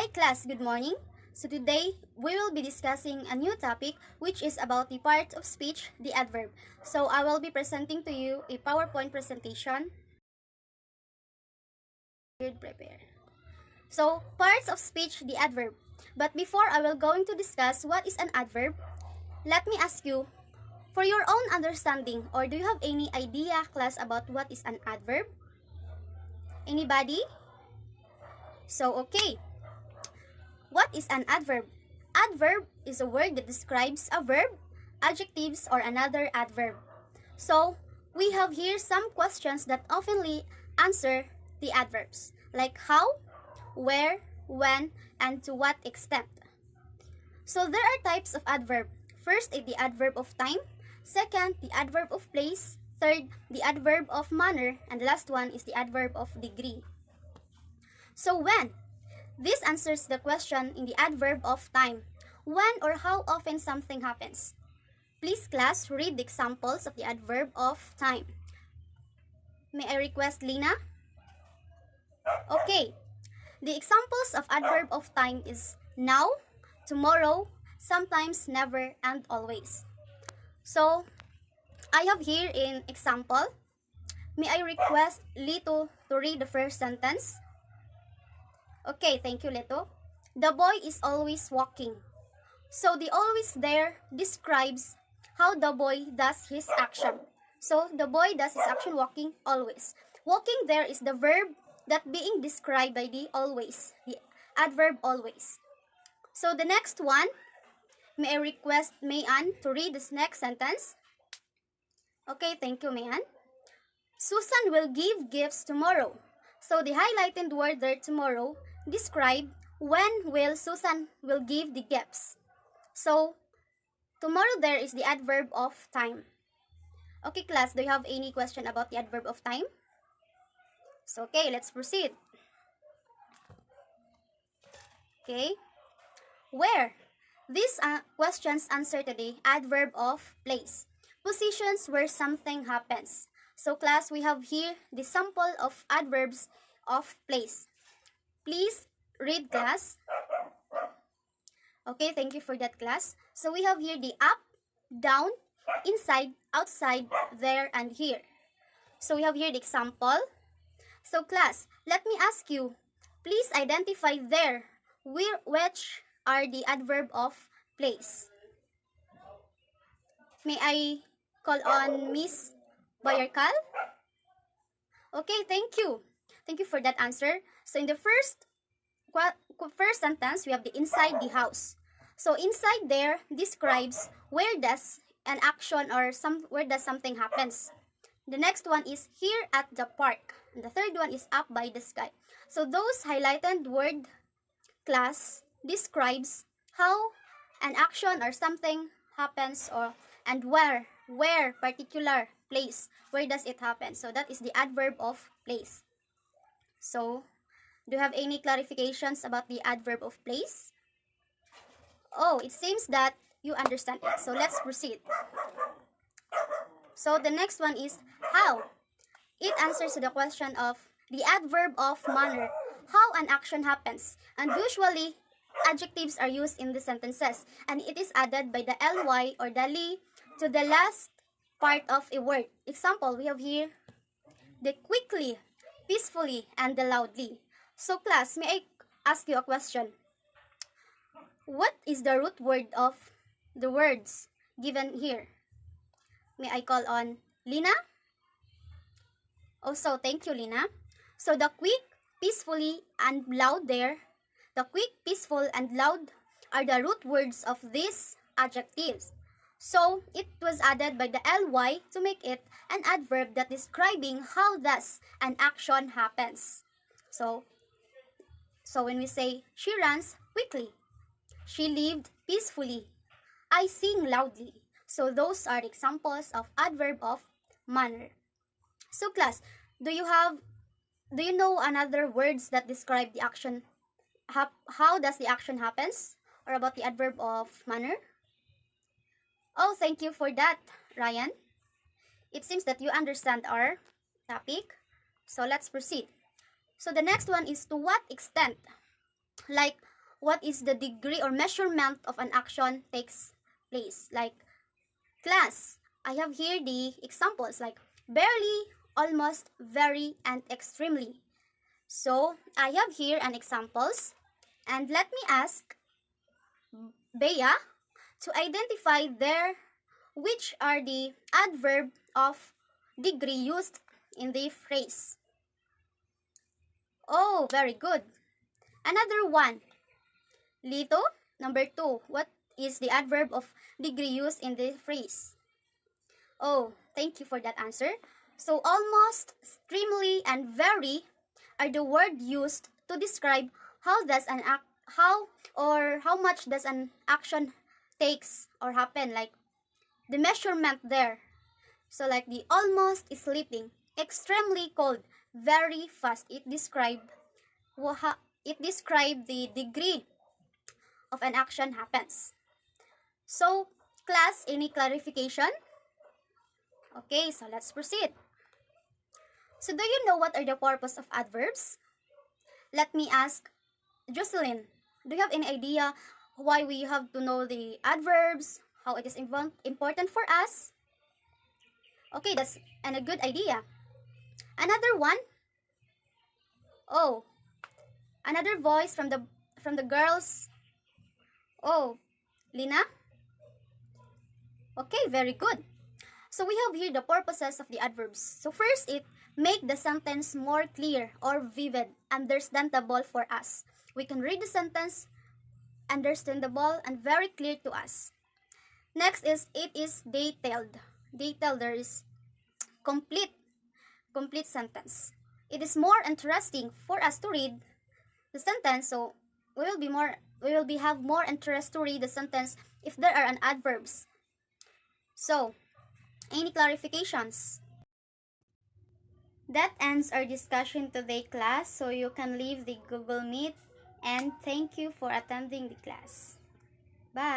Hi class, good morning. So today we will be discussing a new topic which is about the part of speech, the adverb. So I will be presenting to you a PowerPoint presentation. Prepare. So parts of speech, the adverb. But before I will going to discuss what is an adverb, let me ask you, for your own understanding, or do you have any idea class about what is an adverb? Anybody? So okay. What is an adverb? Adverb is a word that describes a verb, adjectives, or another adverb. So, we have here some questions that oftenly answer the adverbs, like how, where, when, and to what extent. So, there are types of adverb. First is the adverb of time, second, the adverb of place, third, the adverb of manner, and the last one is the adverb of degree. So, when? This answers the question in the adverb of time. When or how often something happens. Please class, read the examples of the adverb of time. May I request Lina? Okay. The examples of adverb of time is now, tomorrow, sometimes, never, and always. So, I have here in example. May I request Lito to read the first sentence? Okay, thank you, Leto. The boy is always walking. So the always there describes how the boy does his action. So the boy does his action walking always. Walking there is the verb that being described by the always, the adverb always. So the next one, may I request Mayan to read this next sentence? Okay, thank you, Mayan. Susan will give gifts tomorrow. So the highlighted word there, tomorrow, describe when will Susan will give the gifts. So, tomorrow there is the adverb of time. Okay, class, do you have any question about the adverb of time? So, okay, let's proceed. Okay. Where? These questions answer today adverb of place. Positions where something happens. So, class, we have here the sample of adverbs of place. Please read, class. Okay, thank you for that, class. So, we have here the up, down, inside, outside, there, and here. So, we have here the example. So, class, let me ask you, please identify there which are the adverb of place. May I call on Miss Bayarkal? Okay, thank you. Thank you for that answer. So, in the first sentence, we have the inside the house. So, inside there describes where does an action or where does something happens. The next one is here at the park. And the third one is up by the sky. So, those highlighted word, class, describes how an action or something happens and where particular place, where does it happen. So that is the adverb of place. So do you have any clarifications about the adverb of place? Oh, it seems that you understand it. So let's proceed. So the next one is how. It answers to the question of the adverb of manner, how an action happens. And usually adjectives are used in the sentences, and it is added by the ly or the li to the last part of a word. Example, we have here the quickly, peacefully, and the loudly. So class, may I ask you a question? What is the root word of the words given here? May I call on Lina? Also, thank you, Lina. So the quick, peacefully, and loud there, the quick, peaceful, and loud are the root words of these adjectives. So, it was added by the ly to make it an adverb that describing how thus an action happens. So when we say, she runs quickly, she lived peacefully, I sing loudly. So, those are examples of adverb of manner. So, class, do you know another words that describe the action? How does the action happens? Or about the adverb of manner? Oh, thank you for that, Ryan. It seems that you understand our topic. So let's proceed. So the next one is to what extent? Like, what is the degree or measurement of an action takes place. Like class, I have here the examples like barely, almost, very, and extremely. So I have here an examples, and let me ask Bea to identify there which are the adverb of degree used in the phrase. Oh, very good. Another one. Lito, number 2. What is the adverb of degree used in the phrase? Oh, thank you for that answer. So almost, extremely, and very are the word used to describe how does an act how much does an action takes or happen, like the measurement there. So like the almost is sleeping, extremely cold, very fast. It describe the degree of an action happens. So class, any clarification? Okay, so let's proceed. So do you know what are the purpose of adverbs? Let me ask Jocelyn, do you have any idea why we have to know the adverbs, how it is important for us? Okay, that's a good idea. Another one? Oh, another voice from the girls. Oh, Lina? Okay, very good. So we have here the purposes of the adverbs. So first, it make the sentence more clear or vivid, understandable for us. We can read the sentence understandable and very clear to us. Next is it is detailed. Detailed, there is complete sentence. It is more interesting for us to read the sentence, so we will have more interest to read the sentence if there are an adverbs. So, any clarifications? That ends our discussion today, class, so you can leave the Google Meet, and thank you for attending the class. Bye.